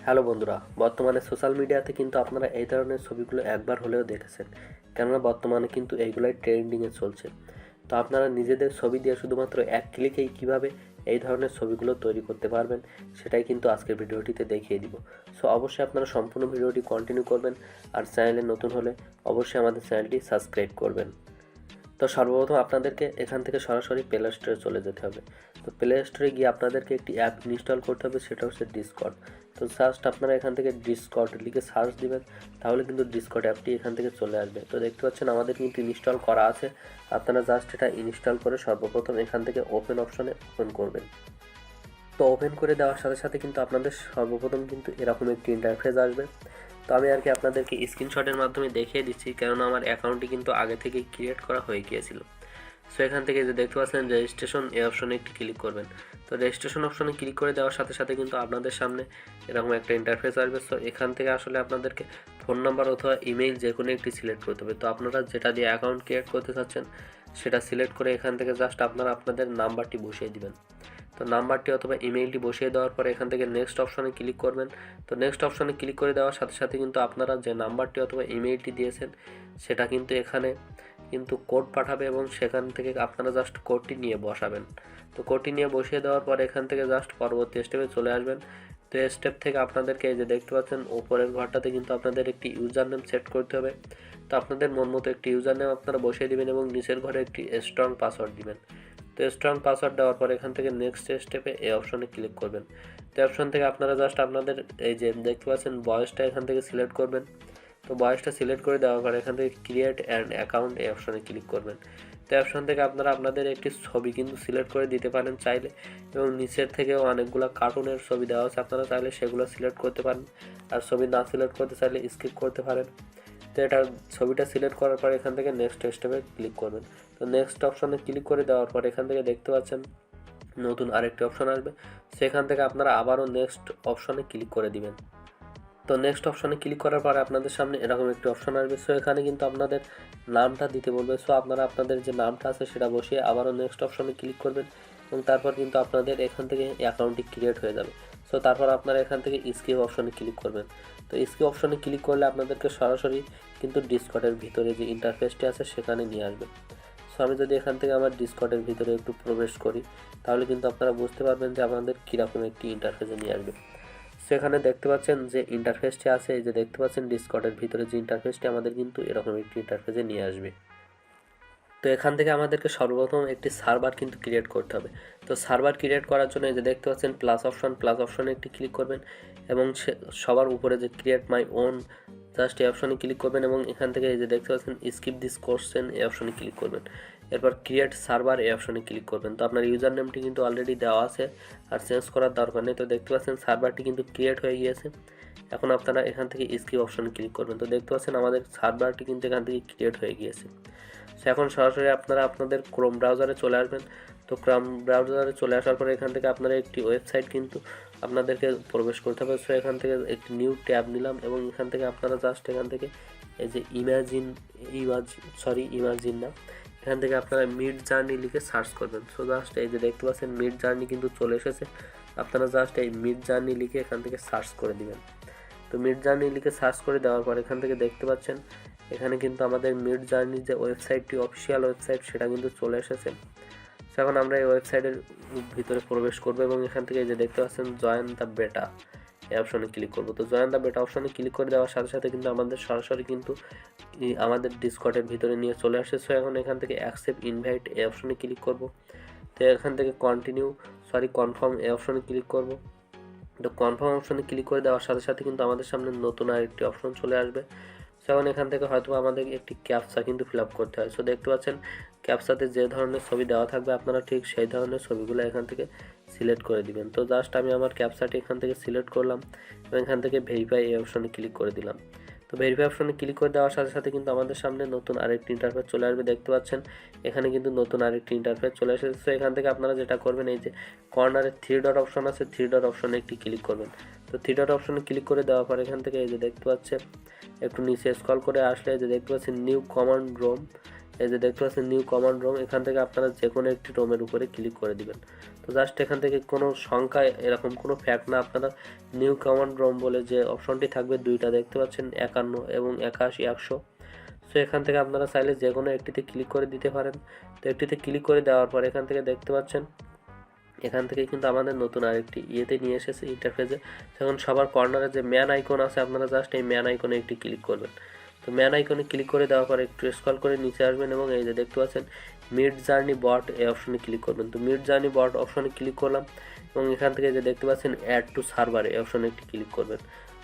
Hello বন্ধুরা, বর্তমানে social মিডিয়াতে কিন্তু আপনারা এই ধরনের ছবিগুলো একবার হলেও দেখেছেন, কেননা বর্তমানে কিন্তু এইগুলাই ট্রেন্ডিংয়ে চলছে। তো আপনারা নিজেদের ছবি দিয়ে শুধুমাত্র এক ক্লিকেই কীভাবে এই ধরনের ছবিগুলো তৈরি করতে পারবেন সেটাই কিন্তু আজকের ভিডিওটিতে দেখিয়ে দিব। সো অবশ্যই আপনারা সম্পূর্ণ ভিডিওটি কন্টিনিউ করবেন, আর চ্যানেলে নতুন হলে অবশ্যই আমাদের চ্যানেলটি সাবস্ক্রাইব করবেন। তো সর্বপ্রথম আপনাদেরকে এখান থেকে সরাসরি প্লে স্টোরে চলে যেতে হবে। তো প্লে স্টোরে গিয়ে আপনাদেরকে একটি অ্যাপ ইনস্টল করতে হবে, সেটা হচ্ছে ডিসকর্ড। তো জাস্ট আপনারা এখান থেকে ডিসকর্ড লিখে সার্চ দিবেন, তাহলে কিন্তু ডিসকর্ড অ্যাপটি এখান থেকে চলে আসবে। তো দেখতে পাচ্ছেন আমাদের কিন্তু ইনস্টল করা আছে। আপনারা জাস্ট এটা ইনস্টল করে সর্বপ্রথম এখান থেকে ওপেন অপশনে ওপেন করবেন। তো ওপেন করে দেওয়ার সাথে সাথে কিন্তু আপনাদের সর্বপ্রথম কিন্তু এরকম একটি ইন্টারফেস আসবে। তো আমি আর কি আপনাদেরকে স্ক্রিনশটের মাধ্যমে দেখিয়ে দিচ্ছি, কেননা আমার অ্যাকাউন্টটি কিন্তু আগে থেকেই ক্রিয়েট করা হয়ে গিয়েছিল। সো এখান থেকে যে দেখতে পাচ্ছেন রেজিস্ট্রেশন, এই অপশনে একটি ক্লিক করবেন। তো রেজিস্ট্রেশন অপশনে ক্লিক করে দেওয়ার সাথে সাথে কিন্তু আপনাদের সামনে এরকম একটা ইন্টারফেস আসবে। সো এখান থেকে আসলে আপনাদেরকে ফোন নাম্বার অথবা ইমেইল যে কোনো একটি সিলেক্ট করতে হবে। তো আপনারা যেটা দিয়ে অ্যাকাউন্ট ক্রিয়েট করতে চাচ্ছেন সেটা সিলেক্ট করে এখান থেকে জাস্ট আপনারা আপনাদের নাম্বারটি বসিয়ে দিবেন। তো নাম্বারটি অথবা ইমেইলটি বসিয়ে দেওয়ার পরে এখান থেকে নেক্সট অপশনে ক্লিক করবেন। তো নেক্সট অপশনে ক্লিক করে দেওয়ার সাথে সাথে কিন্তু আপনারা যে নাম্বারটি অথবা ইমেইলটি দিয়েছেন সেটা কিন্তু এখানে কিন্তু কোড পাঠাবে, এবং সেখান থেকে আপনারা জাস্ট কোডটি নিয়ে বসাবেন। তো কোডটি নিয়ে বসিয়ে দেওয়ার পর এখান থেকে জাস্ট পরবর্তী স্টেপে চলে আসবেন। তো এই স্টেপ থেকে আপনাদেরকে এই যে দেখতে পাচ্ছেন উপরের ঘরটাতে কিন্তু আপনাদের একটি ইউজার নেম সেট করতে হবে। তো আপনাদের মন মতো একটি ইউজার নেম আপনারা বসিয়ে দিবেন এবং নিচের ঘরে একটি স্ট্রং পাসওয়ার্ড দিবেন। তো স্ট্রং পাসওয়ার্ড দেওয়ার পর এখান থেকে নেক্সট স্টেপে এই অপশনে ক্লিক করবেন। তো অপশন থেকে আপনারা জাস্ট আপনাদের এই যে দেখতে পাচ্ছেন বয়সটা এখান থেকে সিলেক্ট করবেন। তো বয়সটা সিলেক্ট করে দেওয়ার পর এখান থেকে ক্রিয়েট অ্যান্ড অ্যাকাউন্ট এই অপশনে ক্লিক করবেন। তো অপশন থেকে আপনারা আপনাদের একটি ছবি কিন্তু সিলেক্ট করে দিতে পারেন চাইলে, এবং নিচের থেকেও অনেকগুলো কার্টুনের ছবি দেওয়া আছে, আপনারা চাইলে সেগুলো সিলেক্ট করতে পারেন। আর ছবি না সিলেক্ট করতে চাইলে স্কিপ করতে পারেন। তো এটা ছবিটা সিলেক্ট করার পর এখান থেকে নেক্সট স্টেপে ক্লিক করবেন। তো নেক্সট অপশনে ক্লিক করে দেওয়ার পর এখান থেকে দেখতে পাচ্ছেন নতুন আরেকটি অপশন আসবে, সেখান থেকে আপনারা আবারও নেক্সট অপশনে ক্লিক করে দিবেন। তো নেক্সট অপশনে ক্লিক করার পরে আপনাদের সামনে এরকম একটি অপশন আসবে। সো এখানে কিন্তু আপনাদের নামটা দিতে বলবে। সো আপনারা আপনাদের যে নামটা আছে সেটা বসিয়ে আবারও নেক্সট অপশনে ক্লিক করবেন, এবং তারপর কিন্তু আপনাদের এখান থেকে অ্যাকাউন্টটি ক্রিয়েট হয়ে যাবে। সো তারপর আপনারা এখান থেকে স্কিপ অপশনে ক্লিক করবেন। তো স্কিপ অপশনে ক্লিক করলে আপনাদেরকে সরাসরি কিন্তু ডিসকর্ডের ভিতরে যে ইন্টারফেসটি আছে সেখানে নিয়ে আসবে। সো আমি যদি এখান থেকে আমার ডিসকর্ডের ভিতরে একটু প্রবেশ করি, তাহলে কিন্তু আপনারা বুঝতে পারবেন যে আমাদের কীরকম একটি ইন্টারফেসে নিয়ে আসবে। সেখানে দেখতে পাচ্ছেন যে ইন্টারফেসটি আছে, এই যে দেখতে পাচ্ছেন ডিসকর্ডের ভিতরে যে ইন্টারফেসটি, আমাদের কিন্তু এরকম একটি ইন্টারফেসে নিয়ে আসবে। তো এখান থেকে আমাদেরকে সর্বপ্রথম একটি সার্ভার কিন্তু ক্রিয়েট করতে হবে। তো সার্ভার ক্রিয়েট করার জন্য এই যে দেখতে পাচ্ছেন প্লাস অপশনে একটি ক্লিক করবেন, এবং সবার উপরে যে ক্রিয়েট মাই ওন জাস্ট এই অপশনে ক্লিক করবেন, এবং এখান থেকে এই যে দেখতে পাচ্ছেন স্কিপ দিস কোশ্চেন এই অপশনে ক্লিক করবেন। এরপর ক্রিয়েট সার্ভার এই অপশনে ক্লিক করবেন। তো আপনার ইউজার নেমটি কিন্তু অলরেডি দেওয়া আছে, আর চেঞ্জ করার দরকার নেই। তো দেখতে পাচ্ছেন সার্ভারটি কিন্তু ক্রিয়েট হয়ে গিয়েছে। এখন আপনারা এখান থেকে স্কিপ অপশনে ক্লিক করবেন। তো দেখতে পাচ্ছেন আমাদের সার্ভারটি কিন্তু এখান থেকে ক্রিয়েট হয়ে গিয়েছে। সো এখন সরাসরি আপনারা আপনাদের ক্রোম ব্রাউজারে চলে আসবেন। তো ক্রোম ব্রাউজারে চলে আসার পরে এখান থেকে আপনারা একটি ওয়েবসাইট কিন্তু আপনাদেরকে প্রবেশ করতে হবে। সো এখান থেকে একটি নিউ ট্যাব নিলাম, এবং এখান থেকে আপনারা জাস্ট এখান থেকে এই যে ইমাজিন না, এখান থেকে আপনারা মিডজার্নি লিখে সার্চ করবেন। সো জাস্ট এই যে দেখতে পাচ্ছেন মিডজার্নি কিন্তু চলে এসেছে। আপনারা জাস্ট এই মিডজার্নি লিখে এখান থেকে সার্চ করে দিবেন। তো মিডজার্নি লিখে সার্চ করে দেওয়ার পর এখান থেকে দেখতে পাচ্ছেন এখানে কিন্তু আমাদের মিডজার্নির যে ওয়েবসাইটটি, অফিসিয়াল ওয়েবসাইট, সেটা কিন্তু চলে এসেছে। এখন আমরা এই ওয়েবসাইটের ভিতরে প্রবেশ করব, এবং এখান থেকে যে দেখতে পাচ্ছেন জয়েন দ্য বেটা এই অপশনে ক্লিক করব। তো জয়েন দ্য বেটা অপশনে ক্লিক করে দেওয়ার সাথে সাথে কিন্তু আমাদের সরাসরি কিন্তু আমাদের ডিসকর্ডের ভিতরে নিয়ে চলে আসে। সো এখন এখান থেকে অ্যাকসেপ্ট ইনভাইট এই অপশনে ক্লিক করব। তো এখান থেকে কনফার্ম এই অপশনে ক্লিক করব। তো কনফার্ম অপশনে ক্লিক করে দেওয়ার সাথে সাথে কিন্তু আমাদের সামনে নতুন আরেকটি অপশন চলে আসবে। এখন এখান থেকে হয়তো আমাদের একটি ক্যাপচা কিন্তু ফিল আপ করতে হয়। সো দেখতে পাচ্ছেন ক্যাপচাতে যে ধরনের ছবি দেওয়া থাকবে আপনারা ঠিক সেই ধরনের ছবিগুলো এখান থেকে সিলেক্ট করে দিবেন। তো জাস্ট আমি আমার ক্যাপচাটি এখান থেকে সিলেক্ট করলাম, এবং এখান থেকে ভেরিফাই এই অপশনে ক্লিক করে দিলাম। তো ভেরিফাই অপশনে ক্লিক করে দেওয়ার সাথে সাথে কিন্তু আমাদের সামনে নতুন আরেকটি ইন্টারফেস চলে আসবে। দেখতে পাচ্ছেন এখানে কিন্তু নতুন আরেকটি ইন্টারফেস চলে এসেছে। সো এখান থেকে আপনারা যেটা করবেন, এই যে কর্নারে 3 ডট অপশন আছে, 3 ডট অপশনে একটি ক্লিক করবেন। তো 3 ডট অপশনে ক্লিক করে দেওয়ার পর এখান থেকে এই যে দেখতে পাচ্ছেন একটু নিচে স্ক্রল করে আসলে এই যে দেখতে পাচ্ছেন নিউ কমান্ড রোম, এই যে দেখতে পাচ্ছেন নিউ কমান্ড রোম, এখান থেকে আপনারা যে কোনো একটি রোমের উপরে ক্লিক করে দিবেন। তো জাস্ট এখান থেকে কোনো সংখ্যা এরকম কোনো ফ্যাক্ট না, আপনারা নিউ কমান্ড রম বলে যে অপশনটি থাকবে দুইটা দেখতে পাচ্ছেন 51 এবং 81 100। সো এখান থেকে আপনারা চাইলে যে কোনো একটিতে ক্লিক করে দিতে পারেন। তো একটিতে ক্লিক করে দেওয়ার পর এখান থেকে দেখতে পাচ্ছেন এখান থেকে কিন্তু আমাদের নতুন আরেকটি ইয়েতে নিয়ে এসেছে ইন্টারফেসে। এখন সবার কর্নারে যে ম্যান আইকন আছে আপনারা জাস্ট এই ম্যান আইকনে একটি ক্লিক করবেন। তো ম্যান আইকনে ক্লিক করে দেওয়ার পর একটু স্ক্রল করে নিচে আসবেন এবং এই যে দেখতে পাচ্ছেন মিডজার্নি বট এই অপশনে ক্লিক করবেন। তো মিডজার্নি বট অপশনে ক্লিক করলাম এবং এখান থেকে যে দেখতে পাচ্ছেন অ্যাড টু সার্ভার এই অপশনে একটি ক্লিক করবেন।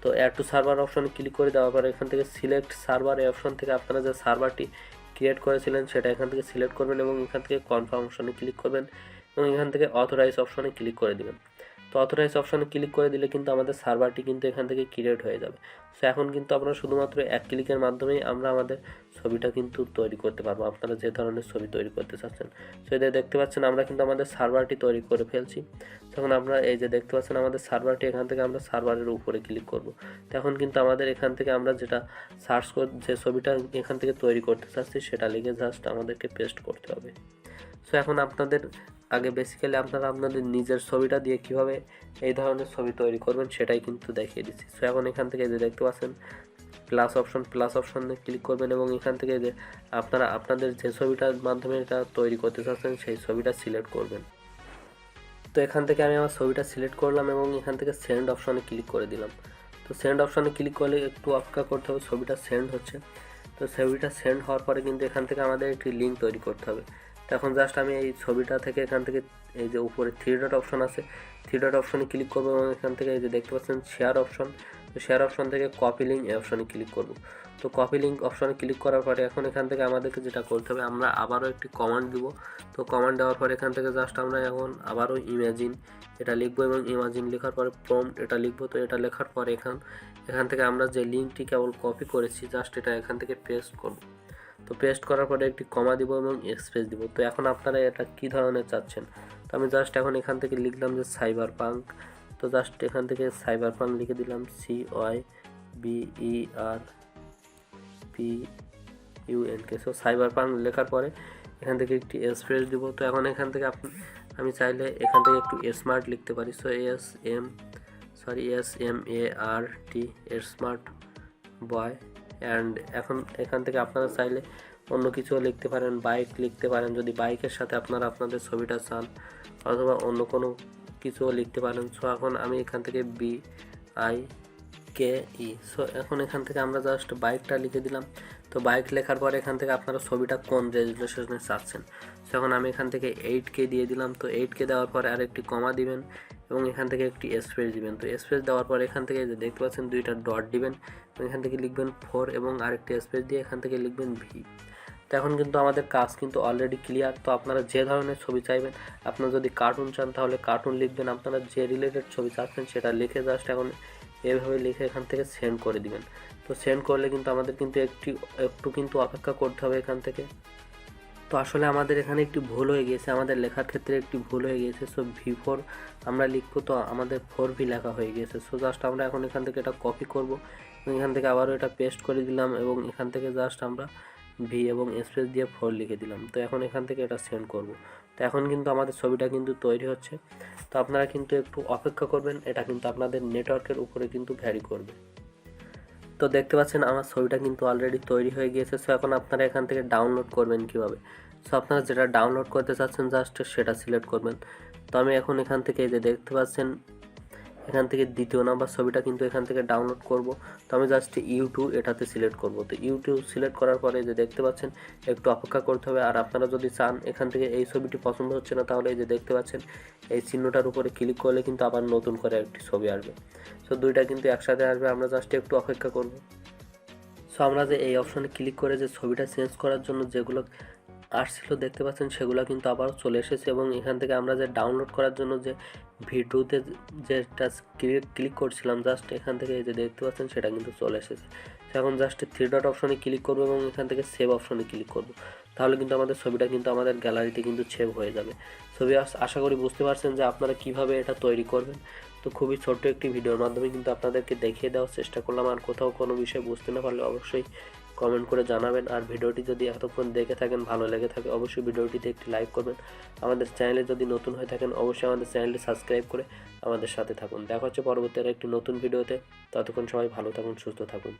তো অ্যাড টু সার্ভার অপশনে ক্লিক করে দেওয়ার পর এখান থেকে সিলেক্ট সার্ভার এই অপশন থেকে আপনারা যে সার্ভারটি ক্রিয়েট করেছিলেন সেটা এখান থেকে সিলেক্ট করবেন এবং এখান থেকে কনফার্ম অপশনে ক্লিক করবেন এবং এখান থেকে অথরাইজ অপশনে ক্লিক করে দিবেন। তো অথরাইজ অপশনে ক্লিক করে দিলে কিন্তু আমাদের সার্ভারটি কিন্তু এখান থেকে ক্রিয়েট হয়ে যাবে। সো এখন কিন্তু আপনারা শুধুমাত্র এক ক্লিকের মাধ্যমেই আমরা আমাদের ছবিটা কিন্তু তৈরি করতে পারবো, আপনারা যে ধরনের ছবি তৈরি করতে চাচ্ছেন। সো এদের দেখতে পাচ্ছেন আমরা কিন্তু আমাদের সার্ভারটি তৈরি করে ফেলছি। তখন আমরা এই যে দেখতে পাচ্ছেন আমাদের সার্ভারটি, এখান থেকে আমরা সার্ভারের উপরে ক্লিক করব। তখন কিন্তু আমাদের এখান থেকে আমরা যেটা সার্চ যে ছবিটা এখান থেকে তৈরি করতে চাচ্ছি সেটা লিখে জাস্ট আমাদেরকে পেস্ট করতে হবে। সো এখন আপনাদের আগে বেসিক্যালি আপনারা আপনাদের নিজের ছবিটা দিয়ে কিভাবে এই ধরনের ছবি তৈরি করবেন সেটাই কিন্তু দেখিয়ে দিচ্ছি। সো এখন এখান থেকে যে দেখতে পাচ্ছেন প্লাস অপশনে ক্লিক করবেন এবং এখান থেকে যে আপনারা আপনাদের যে ছবিটার মাধ্যমে এটা তৈরি করতে চাচ্ছেন সেই ছবিটা সিলেক্ট করবেন। তো এখান থেকে আমি আমার ছবিটা সিলেক্ট করলাম এবং এখান থেকে সেন্ড অপশনে ক্লিক করে দিলাম। তো সেন্ড অপশনে ক্লিক করলে একটু অপেক্ষা করতে হবে, ছবিটা সেন্ড হচ্ছে। তো ছবিটা সেন্ড হওয়ার পরে কিন্তু এখান থেকে আমাদের একটি লিঙ্ক তৈরি করতে হবে। তো এখন জাস্ট আমি এই ছবিটা থেকে এখান থেকে এই যে উপরে থ্রি ডট অপশন আছে, থ্রি ডট অপশনে ক্লিক করবো এবং এখান থেকে এই যে দেখতে পাচ্ছেন শেয়ার অপশন, তো শেয়ার অপশন থেকে কপি লিঙ্ক এই অপশনে ক্লিক করব। তো কপি লিঙ্ক অপশনে ক্লিক করার পরে এখন এখান থেকে আমাদেরকে যেটা করতে হবে আমরা আবারও একটি কমান্ড দিব। তো কমান্ড দেওয়ার পরে এখান থেকে জাস্ট আমরা এখন আবারও ইমাজিন এটা লিখবো এবং ইমাজিন লেখার পরে প্রম্পট এটা লিখবো। তো এটা লেখার পরে এখান থেকে আমরা যে লিঙ্কটি কেবল কপি করেছি জাস্ট এটা এখান থেকে পেস্ট করব। তো পেস্ট করার পরে একটি কমা দিব এবং স্পেস দিব। তো এখন আপনারা এটা কি ধরনের চাচ্ছেন, তো আমি জাস্ট এখন এখান থেকে লিখলাম যে সাইবার পাঙ্ক। তো জাস্ট এখান থেকে সাইবার পাঙ্ক লিখে দিলাম CYBERPUNK। সো সাইবার পাঙ্ক লেখার পরে এখান থেকে একটি স্পেস দিব। তো এখন এখান থেকে আমি চাইলে এখান থেকে একটু স্মার্ট লিখতে পারি। So SMART smart boy. And এখন এখান থেকে আপনারা চাইলে অন্য কিছুও লিখতে পারেন, বাইক লিখতে পারেন যদি বাইকের সাথে আপনারা আপনাদের ছবিটা চান, অথবা অন্য কোনো কিছুও লিখতে পারেন। সো এখন আমি এখান থেকে BIKE। সো এখন এখান থেকে আমরা জাস্ট বাইকটা লিখে দিলাম। তো বাইক লেখার পরে এখান থেকে আপনারা ছবিটা কোন রেজুলেশনে চাচ্ছেন। সো এখন আমি এখান থেকে 8K দিয়ে দিলাম। তো 8K দেওয়ার পরে আরেকটি কমা দিবেন এবং এখান থেকে একটি স্পেস দিবেন। তো স্পেস দেওয়ার পর এখান থেকে যে দেখতে পাচ্ছেন দুইটা ডট দিবেন, এখান থেকে লিখবেন 4 এবং আরেকটি স্পেস দিয়ে এখান থেকে লিখবেন V। তো এখন কিন্তু আমাদের কাজ কিন্তু অলরেডি ক্লিয়ার। তো আপনারা যে ধরনের ছবি চাইবেন, আপনারা যদি কার্টুন চান তাহলে কার্টুন লিখবেন, আপনারা যে রিলেটেড ছবি চাচ্ছেন সেটা লিখে জাস্ট এখন এভাবে লিখে এখান থেকে সেন্ড করে দিবেন। তো সেন্ড করলে কিন্তু আমাদের কিন্তু একটু কিন্তু অপেক্ষা করতে হবে এখান থেকে। তো আসলে আমাদের এখানে একটি ভুল হয়ে গিয়েছে, আমাদের লেখার ক্ষেত্রে একটি ভুল হয়ে গিয়েছে। সো V4 আমরা লিখবো, তো আমাদের 4V লেখা হয়ে গিয়েছে। সো জাস্ট আমরা এখন এখান থেকে এটা কপি করব এবং এখান থেকে আবারও এটা পেস্ট করে দিলাম এবং এখান থেকে জাস্ট আমরা V এবং স্পেস দিয়ে 4 লিখে দিলাম। তো এখন এখান থেকে এটা সেন্ড করব। তো এখন কিন্তু আমাদের ছবিটা কিন্তু তৈরি হচ্ছে। তো আপনারা কিন্তু একটু অপেক্ষা করবেন, এটা কিন্তু আপনাদের নেটওয়ার্কের উপরে কিন্তু ভ্যারি করবে। তো দেখতে পাচ্ছেন আমার ছবিটা কিন্তু অলরেডি তৈরি হয়ে গিয়েছে। সো এখন আপনারা এখান থেকে ডাউনলোড করবেন কিভাবে। সো আপনারা যেটা ডাউনলোড করতে চাচ্ছেন জাস্ট সেটা সিলেক্ট করবেন। তো আমি এখন এখান থেকে যে দেখতে পাচ্ছেন এখান থেকে দ্বিতীয় নাম্বার ছবিটা কিন্তু এখান থেকে ডাউনলোড করব। তো আমি জাস্ট ইউটিউব এটাতে সিলেক্ট করব। তো ইউটিউব সিলেক্ট করার পরে যে দেখতে পাচ্ছেন একটু অপেক্ষা করতে হবে। আর আপনারা যদি চান এখান থেকে এই ছবিটি পছন্দ হচ্ছে না তাহলে এই যে দেখতে পাচ্ছেন এই চিহ্নটার উপরে ক্লিক করলে কিন্তু আবার নতুন করে একটি ছবি আসবে। সো দুইটা কিন্তু একসাথে আসবে, আমরা জাস্ট একটু অপেক্ষা করব। সো আমরা যে এই অপশনে ক্লিক করে যে ছবিটা চেঞ্জ করার জন্য যেগুলো আসছিল দেখতে পাচ্ছেন সেগুলো কিন্তু আবার চলে এসেছে এবং এখান থেকে আমরা যে ডাউনলোড করার জন্য যে ভিডিওতে যেটা ক্লিক করছিলাম জাস্ট এখান থেকে এই যে দেখতে পাচ্ছেন সেটা কিন্তু চলে এসেছে। এখন জাস্ট থ্রি ডট অপশনে ক্লিক করবো এবং এখান থেকে সেভ অপশনে ক্লিক করব। তাহলে কিন্তু আমাদের ছবিটা কিন্তু আমাদের গ্যালারিতে কিন্তু সেভ হয়ে যাবে। ছবি আশা করি বুঝতে পারছেন যে আপনারা কিভাবে এটা তৈরি করবেন। তো খুবই ছোট্ট একটি ভিডিওর মাধ্যমে কিন্তু আপনাদেরকে দেখিয়ে দেওয়ার চেষ্টা করলাম। আর কোথাও কোনো বিষয় বুঝতে না পারলে অবশ্যই কমেন্ট করে জানাবেন। আর ভিডিওটি যদি এতক্ষণ দেখে থাকেন, ভালো লেগে থাকে, অবশ্যই ভিডিওটিতে একটি লাইক করবেন। আমাদের চ্যানেলে যদি নতুন হয়ে থাকেন, অবশ্যই আমাদের চ্যানেলটি সাবস্ক্রাইব করে আমাদের সাথে থাকুন। দেখা হচ্ছে পরবর্তী আর একটি নতুন ভিডিওতে। ততক্ষণ সবাই ভালো থাকুন, সুস্থ থাকুন।